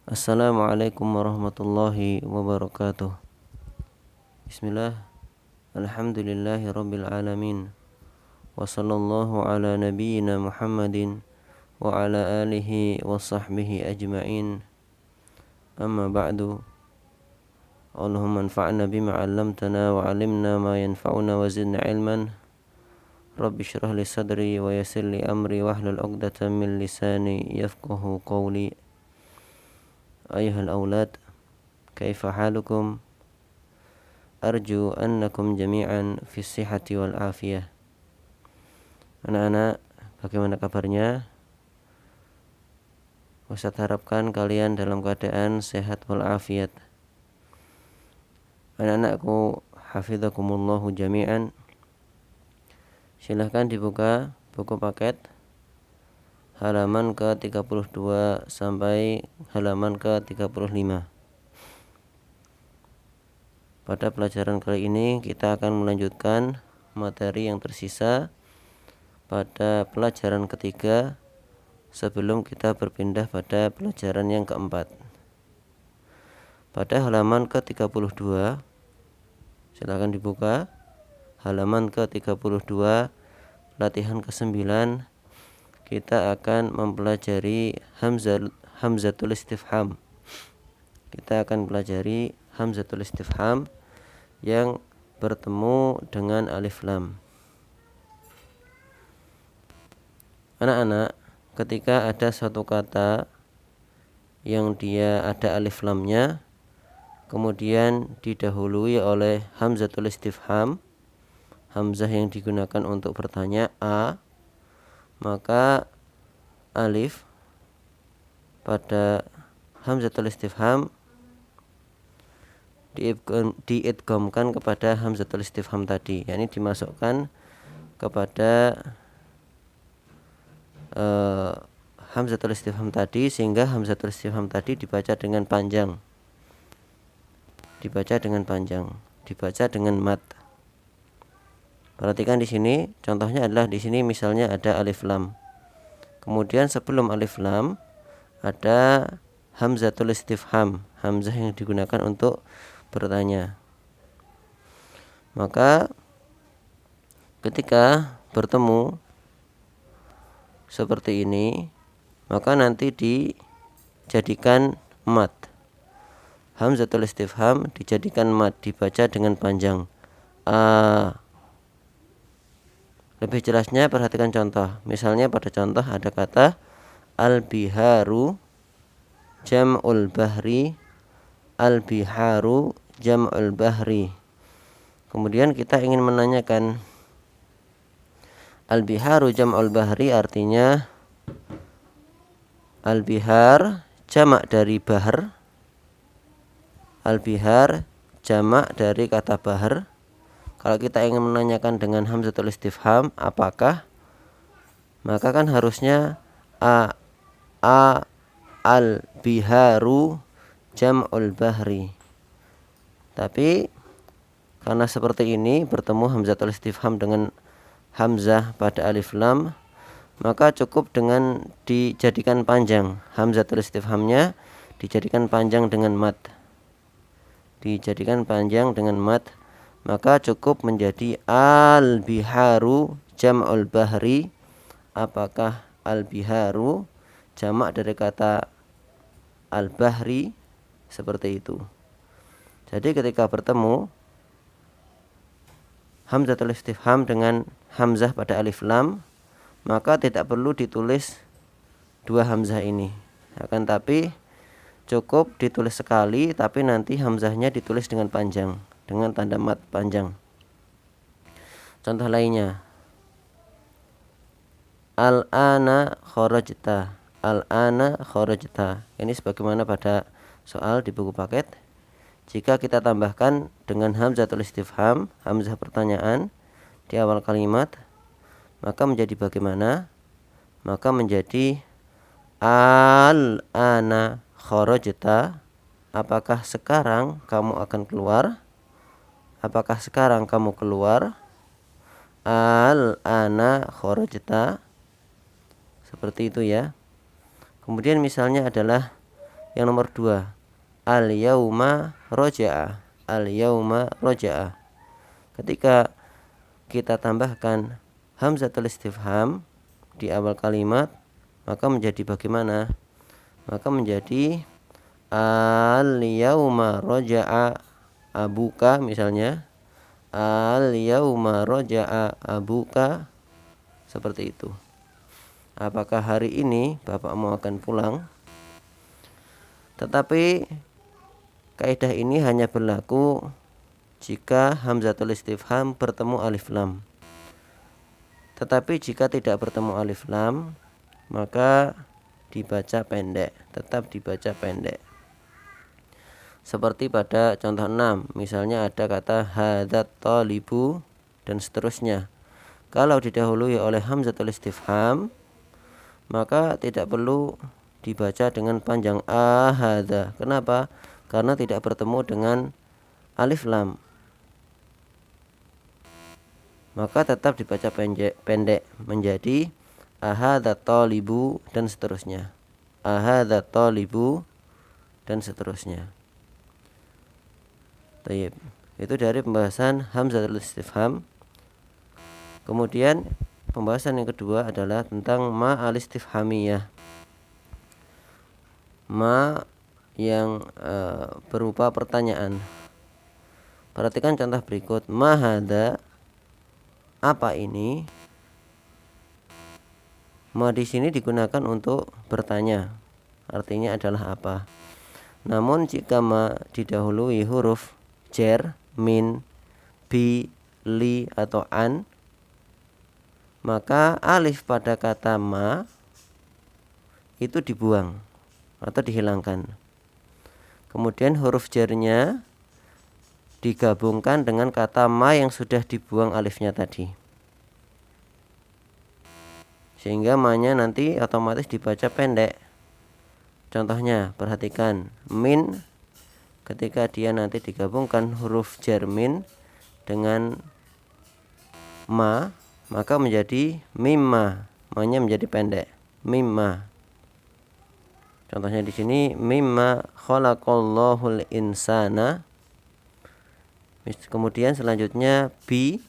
Assalamualaikum warahmatullahi wabarakatuh. Bismillah. Alhamdulillahi rabbil alamin. Wa sallallahu ala nabiyyina Muhammadin wa ala alihi wa sahbihi ajma'in. Amma ba'du. Allahumma anfa'na bima 'allamtana wa 'allimna ma yanfa'una wa zidna 'ilman. Rabbi shrah li sadri wa yassir li amri wahlul 'uqdatam min lisani yafqahu qawli. Ayuhal aulad, kaifa halukum? Arju annakum jami'an fi sihhati wal afiyah. Anak-anak, bagaimana kabarnya? Ustaz harapkan kalian dalam keadaan sehat wal afiat. Anak-anakku, hafizakumullahu jami'an. Silahkan dibuka buku paket halaman ke-32 sampai halaman ke-35. Pada pelajaran kali ini kita akan melanjutkan materi yang tersisa pada pelajaran ketiga sebelum kita berpindah pada pelajaran yang keempat. Pada halaman ke-32, silakan dibuka halaman ke-32, latihan ke-9. Kita akan mempelajari hamzatul istifham. Kita akan pelajari hamzatul istifham yang bertemu dengan alif lam. Anak-anak, ketika ada satu kata yang dia ada alif lamnya, kemudian didahului oleh hamzatul istifham, hamzah yang digunakan untuk bertanya a, maka alif pada hamzatul istifham diidghamkan kepada hamzatul istifham tadi, yakni dimasukkan kepada hamzatul istifham tadi, sehingga hamzatul istifham tadi dibaca dengan panjang, dibaca dengan mad. Perhatikan di sini, contohnya adalah di sini misalnya ada alif lam. Kemudian sebelum alif lam ada hamzatul istifham, hamzah yang digunakan untuk bertanya. Maka ketika bertemu seperti ini, maka nanti dijadikan mad. Hamzatul istifham dijadikan mad, dibaca dengan panjang. Lebih jelasnya perhatikan contoh. Misalnya pada contoh ada kata al-biharu jam'ul bahri, al-biharu jam'ul bahri. Kemudian kita ingin menanyakan al-biharu jam'ul bahri, artinya al-bihar jamak dari bahar, al-bihar jamak dari kata bahar. Kalau kita ingin menanyakan dengan hamzatul istifham apakah, maka kan harusnya al-biharu jam'ul bahri. Tapi karena seperti ini bertemu hamzatul istifham dengan hamzah pada alif lam, maka cukup dengan dijadikan panjang. Hamzatul istifhamnya dijadikan panjang dengan mad. Maka cukup menjadi al-biharu jam'ul bahri. Apakah al-biharu jamak dari kata al-bahri? Seperti itu. Jadi ketika bertemu hamzatul istifham dengan hamzah pada alif lam, maka tidak perlu ditulis dua hamzah ini. Akan tapi cukup ditulis sekali, tapi nanti hamzahnya ditulis dengan panjang, dengan tanda mad panjang. Contoh lainnya, al-ana kharajta, al-ana kharajta. Ini sebagaimana pada soal di buku paket. Jika kita tambahkan dengan hamzatul istifham, hamzah pertanyaan di awal kalimat, maka menjadi bagaimana? Maka menjadi al-ana kharajta. Apakah sekarang kamu akan keluar? Apakah sekarang kamu keluar? Al-ana kharajta. Seperti itu ya. Kemudian misalnya adalah Yang nomor 2, al-yauma roja'a. Al-yauma roja'a. Ketika kita tambahkan hamzatul istifham di awal kalimat, maka menjadi bagaimana? Maka menjadi al-yauma roja'a abuka misalnya. Al-yauma roja'a abuka, seperti itu. Apakah hari ini bapakmu akan pulang? Tetapi kaidah ini hanya berlaku jika hamzatul istifham bertemu alif lam. Tetapi jika tidak bertemu alif lam, maka dibaca pendek, tetap dibaca pendek. Seperti pada contoh 6, misalnya ada kata hadzat thalibu dan seterusnya. Kalau didahului oleh hamzatul istifham, maka tidak perlu dibaca dengan panjang ahadza. Kenapa? Karena tidak bertemu dengan alif lam. Maka tetap dibaca pendek menjadi ahadzat thalibu dan seterusnya. Ahadzat thalibu dan seterusnya. Tayyib. Itu dari pembahasan hamzatul istifham. Kemudian pembahasan yang kedua adalah tentang ma al-istifhamiyah. Ma yang berupa pertanyaan. Perhatikan contoh berikut. Ma hadza, apa ini? Ma di sini digunakan untuk bertanya. Artinya adalah apa? Namun jika ma didahului huruf jar, min, bi, li atau an, maka alif pada kata ma itu dibuang atau dihilangkan. Kemudian huruf jarnya digabungkan dengan kata ma yang sudah dibuang alifnya tadi, sehingga ma-nya nanti otomatis dibaca pendek. Contohnya, perhatikan min, ketika dia nanti digabungkan huruf jar min dengan ma, maka menjadi mimma. Ma-nya menjadi pendek, mimma. Contohnya di sini mimma khalaqallahul insana. Kemudian selanjutnya bi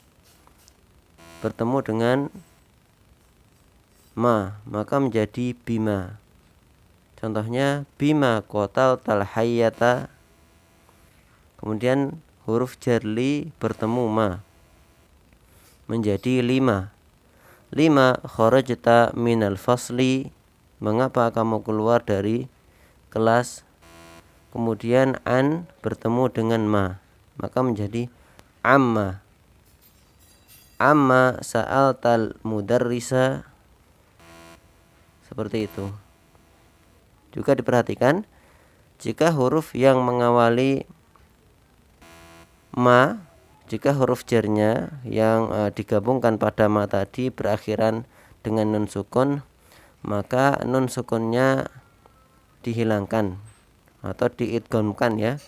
bertemu dengan ma, maka menjadi bima. Contohnya bima qatal talhayyata. Kemudian huruf jarli bertemu ma, menjadi lima. Lima kharajta minal fasli, mengapa kamu keluar dari kelas? Kemudian an bertemu dengan ma, maka menjadi amma. Amma sa'altal mudarrisa, seperti itu. Juga diperhatikan jika huruf yang mengawali ma, jika huruf jarnya yang digabungkan pada ma tadi berakhiran dengan nun sukun, maka nun sukunnya dihilangkan atau diidghamkan ya.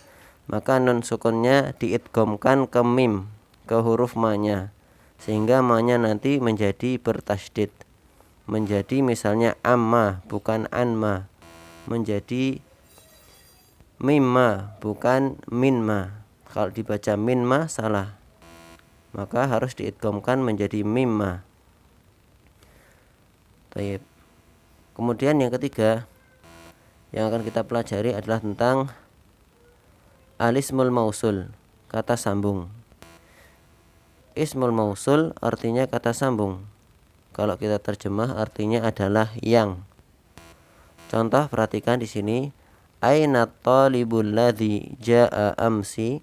Maka nun sukunnya diidghamkan ke mim, ke huruf ma-nya, sehingga ma-nya nanti menjadi bertasydid. Menjadi misalnya amma bukan anma, menjadi mimma bukan minma. Kalau dibaca minma salah, maka harus diidghamkan menjadi mimma. Baik. Kemudian yang ketiga yang akan kita pelajari adalah tentang al-ismul mausul, kata sambung. Ismul mausul artinya kata sambung. Kalau kita terjemah artinya adalah yang. Contoh, perhatikan di sini, aina talibul ladzi jaa amsi.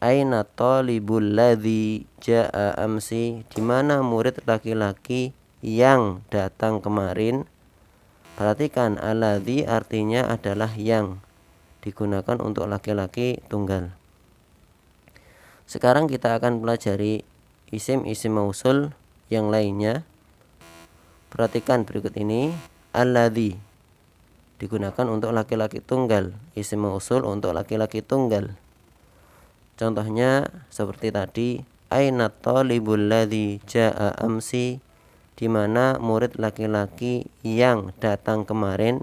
Aina talibul ladzi jaa amsi, di mana murid laki-laki yang datang kemarin. Perhatikan, alladzi artinya adalah yang, digunakan untuk laki-laki tunggal. Sekarang kita akan pelajari isim-isim mausul yang lainnya. Perhatikan berikut ini. Alladzi digunakan untuk laki-laki tunggal, isim mausul untuk laki-laki tunggal. Contohnya seperti tadi, aina talibul ladzi jaa amsi, di mana murid laki-laki yang datang kemarin.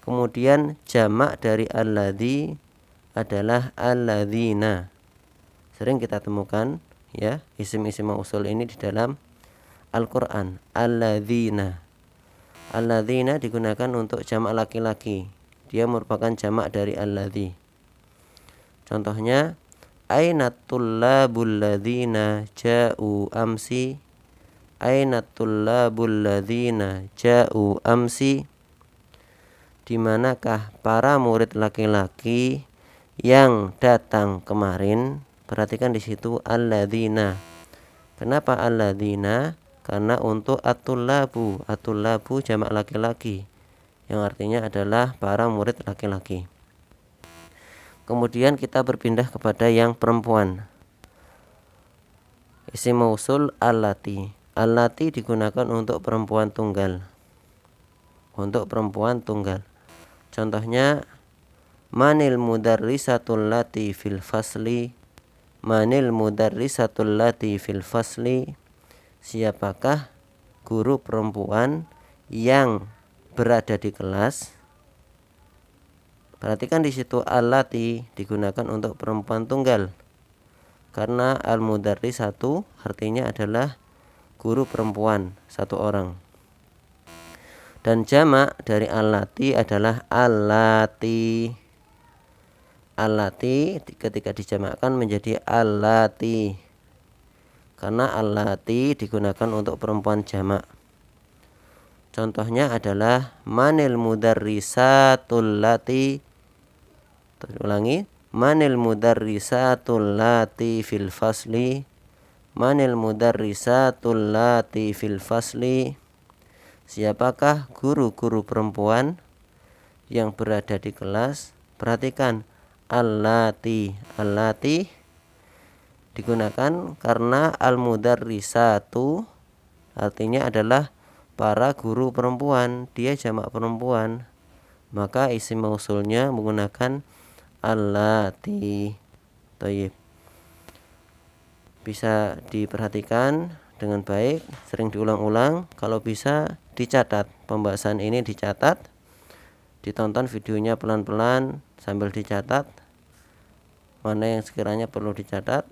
Kemudian jamak dari alladzi adalah alladzina. Sering kita temukan ya isim-isim mausul ini di dalam Al-Qur'an. Alladzina. Alladzina digunakan untuk jamak laki-laki. Dia merupakan jamak dari alladzi. Contohnya aina tullabul ladzina ja'u amsi. Aina tullabul ladzina ja'u amsi. Di manakah para murid laki-laki yang datang kemarin? Perhatikan di situ alladzina. Kenapa alladzina? Karena untuk at-tullabu. At-tullabu jamak laki-laki, yang artinya adalah para murid laki-laki. Kemudian kita berpindah kepada yang perempuan. Isim mausul allati. Allati digunakan untuk perempuan tunggal. Untuk perempuan tunggal. Contohnya manil mudarrisatul lati fil fasli. Manil mudarrisatul lati fil fasli. Siapakah guru perempuan yang berada di kelas? Perhatikan di situ allati digunakan untuk perempuan tunggal. Karena al-mudarrisatu artinya adalah guru perempuan, satu orang. Dan jamak dari allati adalah allati. Allati ketika dijamakkan menjadi allati. Karena allati digunakan untuk perempuan jamak. Contohnya adalah manil mudarrisatul lati. Ulangi, manil mudarrisatul lati fil fasli. Manil mudarrisatul lati fil fasli. Siapakah guru-guru perempuan yang berada di kelas? Perhatikan allati. Allati digunakan karena al-mudarrisatu artinya adalah para guru perempuan, dia jamak perempuan. Maka isim mausulnya menggunakan allati. Thayyib. Bisa diperhatikan dengan baik, sering diulang-ulang. Kalau bisa dicatat, pembahasan ini dicatat, ditonton videonya pelan-pelan sambil dicatat mana yang sekiranya perlu dicatat.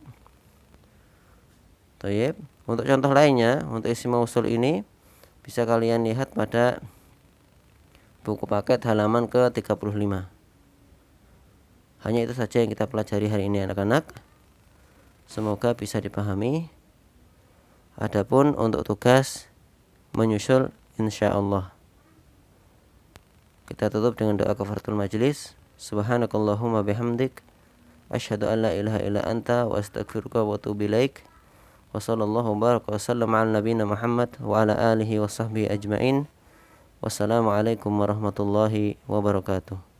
Thayyib. Untuk contoh lainnya, untuk isim mausul ini bisa kalian lihat pada buku paket halaman ke-35. Hanya itu saja yang kita pelajari hari ini anak-anak. Semoga bisa dipahami. Adapun untuk tugas menyusul insyaallah. Kita tutup dengan doa kafaratul majlis. Subhanakallahumma bihamdik asyhadu an la ilaha illa anta wa astaghfiruka wa atubu ilaik. Wa sallallahu baraka wa sallam ala nabiyina Muhammad wa ala alihi wa sahbihi ajmain. Wassalamualaikum warahmatullahi wabarakatuh.